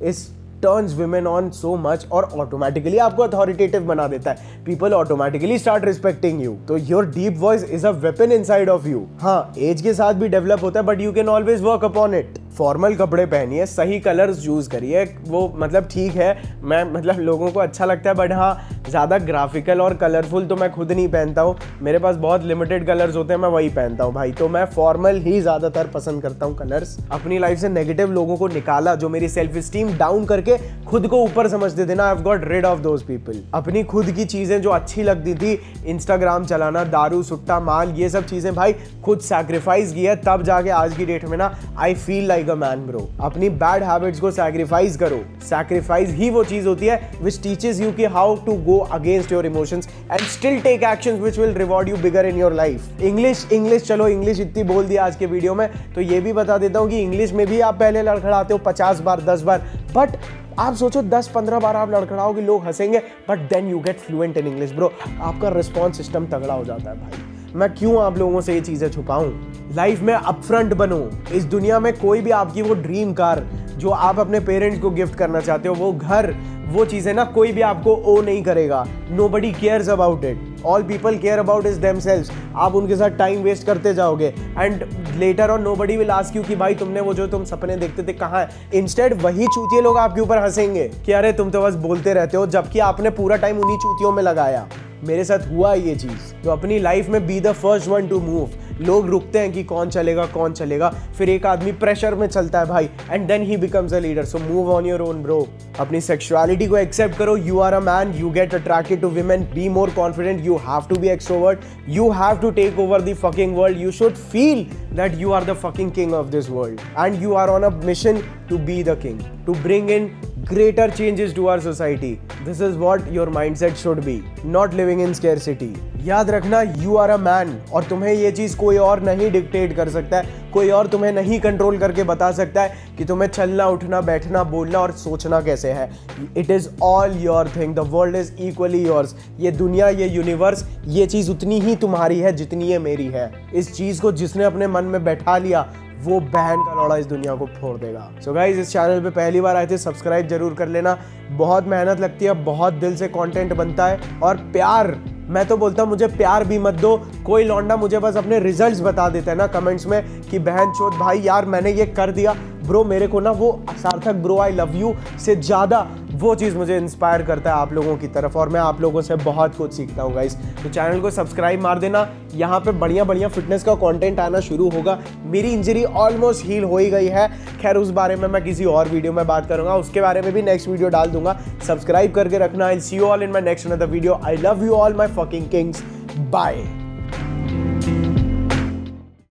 इस turns women on so much और ऑटोमेटिकली आपको अथॉरिटेटिव बना देता है। People automatically start respecting you. तो your deep voice is a weapon inside of you. हाँ, एज के साथ भी डेवलप होता है, but you can always work upon it. Formal कपड़े पहनिए, सही कलर्स यूज करिए, वो मतलब ठीक है, मैं मतलब लोगों को अच्छा लगता है, बट हाँ ज़्यादा ग्राफिकल और कलरफुल तो मैं खुद नहीं पहनता हूँ। मेरे पास बहुत लिमिटेड कलर्स होते हैं, मैं वही पहनता हूँ भाई। तो मैं फॉर्मल ही ज़्यादातर पसंद करता हूँ कलर्स। अपनी लाइफ से नेगेटिव लोगों को निकाला, जो मेरी सेल्फ स्टीम डाउन करके खुद को ऊपर समझते थे ना, I have got rid of those people. अपनी खुद की चीज़ें जो अच्छी लगती थी, इंस्टाग्राम चलाना, दारू सुट्टा माल, ये सब चीज़ें भाई खुद सैक्रिफाइस की है, तब जाके आज की डेट में ना I feel like a man bro. अपनी बैड हैबिट्स को सैक्रिफाइस करो। सैक्रिफाइस ही वो चीज़ होती है विच टीचेस यू कि how to go against your emotions and still take actions which will reward you bigger in your life. English चलो इंग्लिश इतनी बोल दिया आज के वीडियो में, तो ये भी बता देता हूँ कि इंग्लिश में भी आप पहले लड़खड़ाते हो 50 बार 10 बार, बट आप सोचो 10-15 बार आप लड़खड़ाओगे, लोग हंसेंगे, but then you get fluent in English bro. आपका रिस्पॉन्स सिस्टम तगड़ा हो जाता है भाई। मैं क्यों आप लोगों से ये चीज़ें छुपाऊं? लाइफ में अपफ्रंट बनो। इस दुनिया में कोई भी आपकी वो ड्रीम कार जो आप अपने पेरेंट्स को गिफ्ट करना चाहते हो, वो घर, वो चीज़ें ना कोई भी आपको ओ नहीं करेगा। Nobody cares about it, all people care about is themselves. आप उनके साथ टाइम वेस्ट करते जाओगे and later on nobody will ask you कि भाई तुमने वो जो तुम सपने देखते थे कहाँ है। इंस्टेड वही चूतिए लोग आपके ऊपर हंसेंगे कि अरे तुम तो बस बोलते रहते हो, जबकि आपने पूरा टाइम उन्हीं चूतियों में लगाया। मेरे साथ हुआ ये चीज़। तो अपनी लाइफ में be the first one two move. लोग रुकते हैं कि कौन चलेगा, फिर एक आदमी प्रेशर में चलता है भाई, and then he becomes a leader. So move on your own bro. अपनी सेक्सुअलिटी को एक्सेप्ट करो। You are a man, you get attracted to women, be more confident, you have to be extrovert, you have to take over the fucking world, you should feel that you are the fucking king of this world and you are on a mission to be the king, to bring in greater changes to our society. This is what your mindset should be, not living in scarcity. याद रखना, you are a man और तुम्हें ये चीज़ कोई और नहीं dictate कर सकता है, कोई और तुम्हें नहीं कंट्रोल करके बता सकता है कि तुम्हें चलना, उठना, बैठना, बोलना और सोचना कैसे है। It is all your thing. The world is equally yours. ये दुनिया, ये यूनिवर्स, ये चीज़ उतनी ही तुम्हारी है जितनी ये मेरी है। इस चीज़ को जिसने अपने मन में बैठा लिया, वो बहन का लौड़ा इस दुनिया को फोड़ देगा। सो गाइज, इस चैनल पे पहली बार आए थे, सब्सक्राइब जरूर कर लेना। बहुत मेहनत लगती है, बहुत दिल से कंटेंट बनता है। और प्यार, मैं तो बोलता हूँ मुझे प्यार भी मत दो। कोई लौंडा मुझे बस अपने रिजल्ट्स बता देता है ना कमेंट्स में कि बहन चोद भाई यार मैंने ये कर दिया, ब्रो मेरे को ना वो सार्थक ब्रो आई लव यू से ज़्यादा वो चीज़ मुझे इंस्पायर करता है आप लोगों की तरफ, और मैं आप लोगों से बहुत कुछ सीखता हूँ गाइस। तो चैनल को सब्सक्राइब मार देना, यहाँ पे बढ़िया बढ़िया फिटनेस का कंटेंट आना शुरू होगा। मेरी इंजरी ऑलमोस्ट हील हो ही गई है, खैर उस बारे में मैं किसी और वीडियो में बात करूंगा, उसके बारे में भी नेक्स्ट वीडियो डाल दूंगा। सब्सक्राइब करके रखना। I will see you all in my next another video. I love you all my fucking kings. Bye.